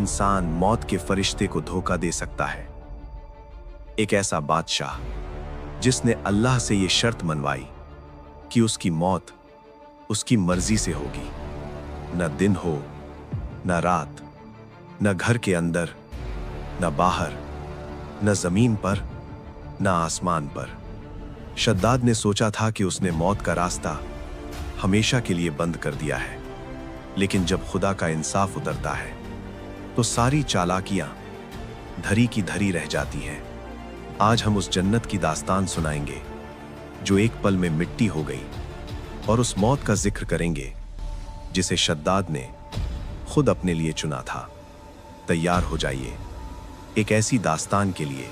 इंसान मौत के फरिश्ते को धोखा दे सकता है। एक ऐसा बादशाह जिसने अल्लाह से ये शर्त मनवाई कि उसकी मौत उसकी मर्जी से होगी, न दिन हो न रात, न घर के अंदर न बाहर, न जमीन पर न आसमान पर। शद्दाद ने सोचा था कि उसने मौत का रास्ता हमेशा के लिए बंद कर दिया है, लेकिन जब खुदा का इंसाफ उतरता है तो सारी चालाकियां धरी की धरी रह जाती हैं। आज हम उस जन्नत की दास्तान सुनाएंगे जो एक पल में मिट्टी हो गई, और उस मौत का जिक्र करेंगे जिसे शद्दाद ने खुद अपने लिए चुना था। तैयार हो जाइए एक ऐसी दास्तान के लिए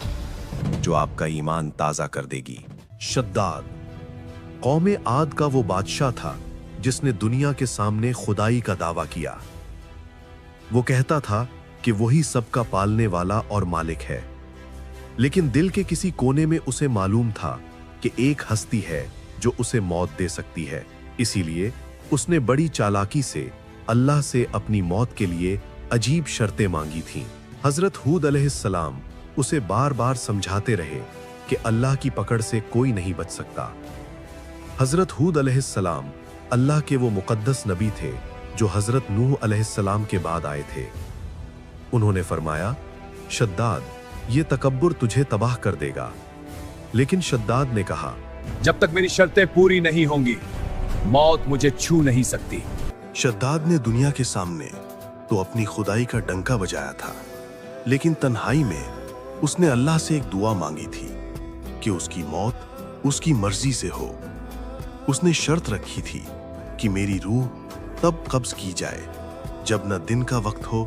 जो आपका ईमान ताजा कर देगी। शद्दाद कौम आद का वो बादशाह था जिसने दुनिया के सामने खुदाई का दावा किया। वो कहता था कि वही सबका पालने वाला और मालिक है, लेकिन दिल के किसी कोने में उसे मालूम था कि एक हस्ती है जो उसे मौत दे सकती है। इसीलिए उसने बड़ी चालाकी से अल्लाह से अपनी मौत के लिए अजीब शर्तें मांगी थीं। हजरत हूद अलैहिस्सलाम उसे बार बार समझाते रहे कि अल्लाह की पकड़ से कोई नहीं बच सकता। हजरत हूद अलैहिस्सलाम अल्लाह के वो मुकद्दस नबी थे जो हजरत नूह अलैहिस्सलाम के बाद आए थे। उन्होंने फरमाया, शद्दाद, ये तकब्बुर तुझे तबाह कर देगा। लेकिन शद्दाद ने कहा, जब तक मेरी शर्तें पूरी नहीं होंगी मौत मुझे छू नहीं सकती। शद्दाद ने दुनिया के सामने तो अपनी खुदाई का डंका बजाया था, लेकिन तन्हाई में उसने अल्लाह से एक दुआ मांगी थी कि उसकी मौत उसकी मर्जी से हो। उसने शर्त रखी थी कि मेरी रूह तब कब्ज की जाए जब न दिन का वक्त हो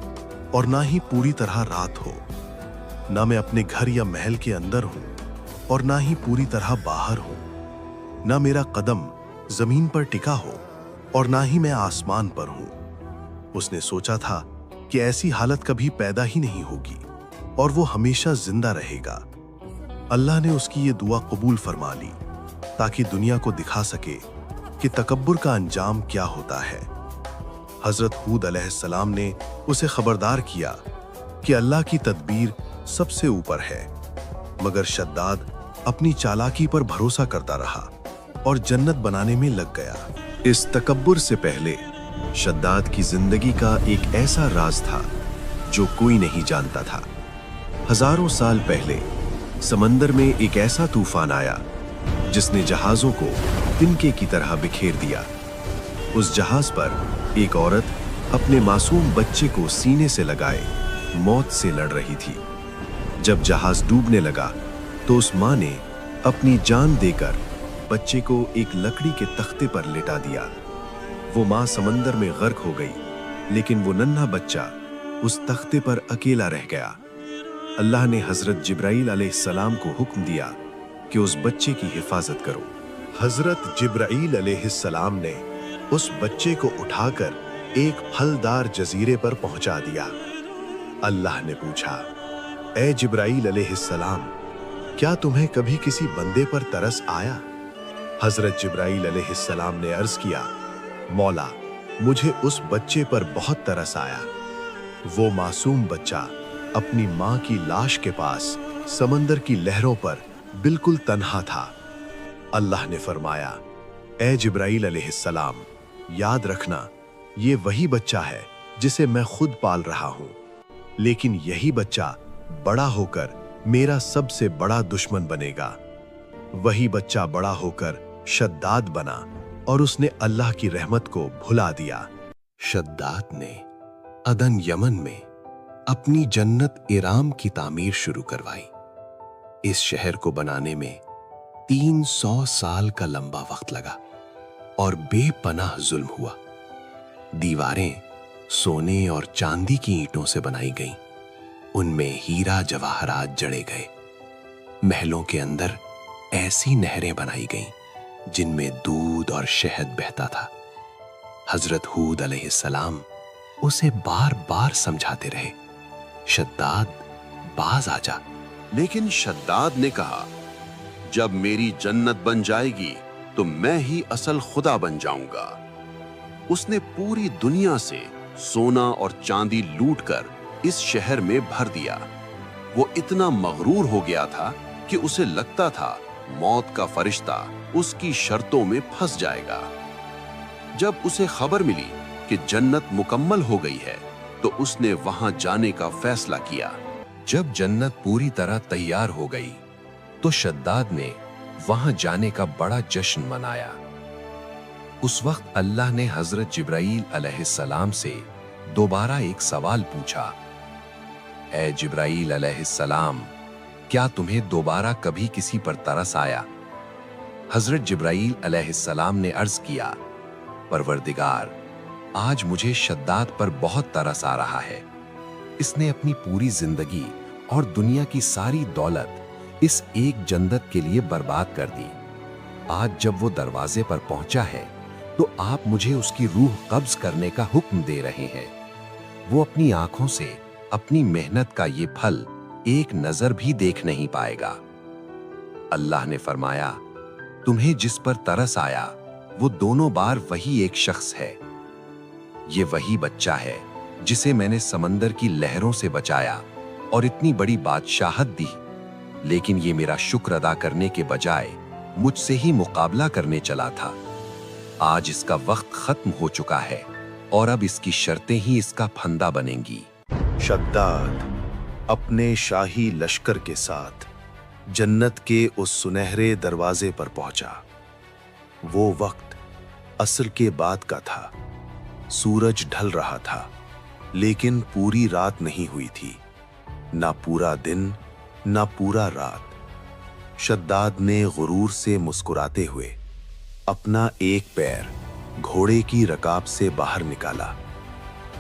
और ना ही पूरी तरह रात हो, ना मैं अपने घर या महल के अंदर हूं और ना ही पूरी तरह बाहर हूं, ना मेरा कदम जमीन पर टिका हो और ना ही मैं आसमान पर हूं। उसने सोचा था कि ऐसी हालत कभी पैदा ही नहीं होगी और वो हमेशा जिंदा रहेगा। अल्लाह ने उसकी ये दुआ कबूल फरमा ली ताकि दुनिया को दिखा सके कि तकब्बुर का अंजाम क्या होता है। हजरत हूद अलैहिस्सलाम ने उसे खबरदार किया कि अल्लाह की तदबीर सबसे ऊपर है, मगर शद्दाद अपनी चालाकी पर भरोसा करता रहा और जन्नत बनाने में लग गया। इस तकब्बुर से पहले शद्दाद की जिंदगी का एक ऐसा राज था जो कोई नहीं जानता था। हजारों साल पहले समंदर में एक ऐसा तूफान आया जिसने जहाजों को तिनके की तरह बिखेर दिया। उस जहाज पर एक औरत अपने मासूम बच्चे को सीने से लगाए मौत से लड़ रही थी। जब जहाज डूबने लगा तो उस मां ने अपनी जान देकर बच्चे को एक लकड़ी के तख्ते पर लेटा दिया। वो मां समंदर में गर्क हो गई, लेकिन वो नन्हा बच्चा उस तख्ते पर अकेला रह गया। अल्लाह ने हजरत जिब्राईल अलैहिस्सलाम को हुक्म दिया कि उस बच्चे की हिफाजत करो। हजरत जिब्राईल अलैहिस्सलाम ने उस बच्चे को उठाकर एक फलदार जजीरे पर पहुंचा दिया। अल्लाह ने पूछा, ए जिब्राईल अलैहिस्सलाम, क्या तुम्हें कभी किसी बंदे पर तरस आया? हजरत जिब्राईल अलैहिस्सलाम ने अर्ज किया, मौला, मुझे उस बच्चे पर बहुत तरस आया। वो मासूम बच्चा अपनी मां की लाश के पास समंदर की लहरों पर बिल्कुल तन्हा था। अल्लाह ने फरमाया, ए जिब्राईल अलैहिस्सलाम, याद रखना, ये वही बच्चा है जिसे मैं खुद पाल रहा हूं, लेकिन यही बच्चा बड़ा होकर मेरा सबसे बड़ा दुश्मन बनेगा। वही बच्चा बड़ा होकर शद्दाद बना और उसने अल्लाह की रहमत को भुला दिया। शद्दाद ने अदन यमन में अपनी जन्नत इराम की तामीर शुरू करवाई। इस शहर को बनाने में 300 साल का लंबा वक्त लगा और बेपनाह जुल्म हुआ। दीवारें सोने और चांदी की ईंटों से बनाई गईं, उनमें हीरा जवाहरात जड़े गए। महलों के अंदर ऐसी नहरें बनाई गईं जिनमें दूध और शहद बहता था। हजरत हूद अलैहिस्सलाम उसे बार बार समझाते रहे, शद्दाद, बाज आजा। लेकिन शद्दाद ने कहा, जब मेरी जन्नत बन जाएगी तो मैं ही असल खुदा बन जाऊंगा। उसने पूरी दुनिया से सोना और चांदी लूटकर इस शहर में भर दिया। वो इतना मगरूर हो गया था कि उसे लगता था मौत का फरिश्ता उसकी शर्तों में फंस जाएगा। जब उसे खबर मिली कि जन्नत मुकम्मल हो गई है तो उसने वहां जाने का फैसला किया। जब जन्नत पूरी तरह तैयार हो गई तो शद्दाद ने वहां जाने का बड़ा जश्न मनाया। उस वक्त अल्लाह ने हजरत जिब्राईल अलैहिस्सलाम से दोबारा एक सवाल पूछा, ऐ जिब्राईल अलैहिस्सलाम, क्या तुम्हें दोबारा कभी किसी पर तरस आया? हजरत जिब्राईल अलैहिस्सलाम ने अर्ज किया, परवरदिगार, आज मुझे शद्दाद पर बहुत तरस आ रहा है। इसने अपनी पूरी जिंदगी और दुनिया की सारी दौलत इस एक जन्नत के लिए बर्बाद कर दी। आज जब वो दरवाजे पर पहुंचा है तो आप मुझे उसकी रूह कब्ज करने का हुक्म दे रहे हैं। वो अपनी आंखों से अपनी मेहनत का ये फल एक नजर भी देख नहीं पाएगा। अल्लाह ने फरमाया, तुम्हें जिस पर तरस आया वो दोनों बार वही एक शख्स है। ये वही बच्चा है जिसे मैंने समंदर की लहरों से बचाया और इतनी बड़ी बादशाहत दी, लेकिन ये मेरा शुक्र अदा करने के बजाय मुझसे ही मुकाबला करने चला था। आज इसका वक्त खत्म हो चुका है और अब इसकी शर्तें ही इसका फंदा बनेंगी। शद्दाद अपने शाही लश्कर के साथ जन्नत के उस सुनहरे दरवाजे पर पहुंचा। वो वक्त असर के बाद का था। सूरज ढल रहा था, लेकिन पूरी रात नहीं हुई थी। ना पूरा दिन, ना पूरा रात। शद्दाद ने गुरूर से मुस्कुराते हुए अपना एक पैर घोड़े की रकाब से बाहर निकाला।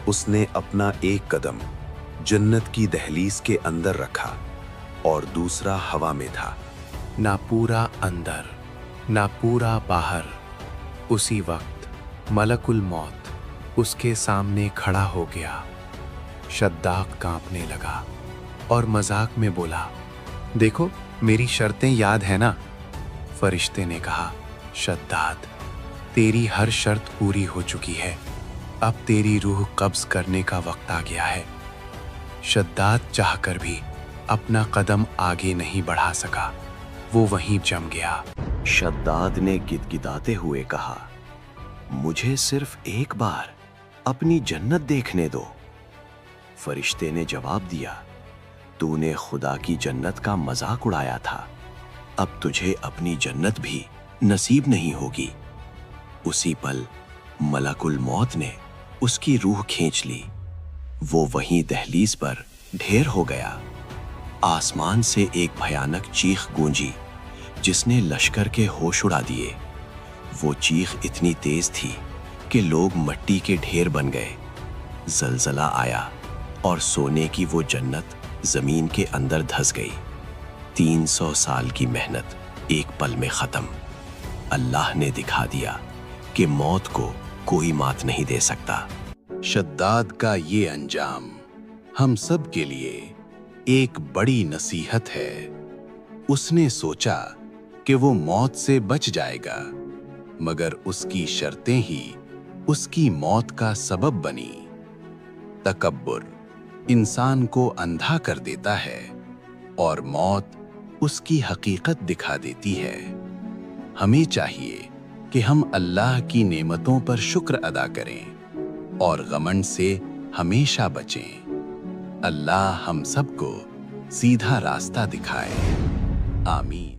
उसने अपना एक कदम जन्नत की दहलीज के अंदर रखा और दूसरा हवा में था। ना पूरा अंदर, ना पूरा बाहर। उसी वक्त मलकुल मौत उसके सामने खड़ा हो गया। शद्दाद कांपने लगा और मजाक में बोला, देखो मेरी शर्तें याद है ना? फरिश्ते ने कहा, शद्दाद, तेरी हर शर्त पूरी हो चुकी है। अब तेरी रूह कब्ज करने का वक्त आ गया है। शद्दाद चाहकर भी अपना कदम आगे नहीं बढ़ा सका। वो वहीं जम गया। शद्दाद ने गिदगिदाते हुए कहा, मुझे सिर्फ एक बार अपनी जन्नत देखने दो। फरिश्ते ने जवाब दिया, तूने खुदा की जन्नत का मजाक उड़ाया था, अब तुझे अपनी जन्नत भी नसीब नहीं होगी। उसी पल मलकुल मौत ने उसकी रूह खींच ली। वो वहीं दहलीज पर ढेर हो गया। आसमान से एक भयानक चीख गूंजी जिसने लश्कर के होश उड़ा दिए। वो चीख इतनी तेज थी कि लोग मिट्टी के ढेर बन गए। जलजला आया और सोने की वो जन्नत जमीन के अंदर धंस गई। 300 साल की मेहनत एक पल में खत्म। अल्लाह ने दिखा दिया कि मौत को कोई मात नहीं दे सकता। शद्दाद का ये अंजाम हम सब के लिए एक बड़ी नसीहत है। उसने सोचा कि वो मौत से बच जाएगा, मगर उसकी शर्तें ही उसकी मौत का सबब बनी। तकब्बुर इंसान को अंधा कर देता है और मौत उसकी हकीकत दिखा देती है। हमें चाहिए कि हम अल्लाह की नेमतों पर शुक्र अदा करें और घमंड से हमेशा बचें। अल्लाह हम सबको सीधा रास्ता दिखाए। आमीन।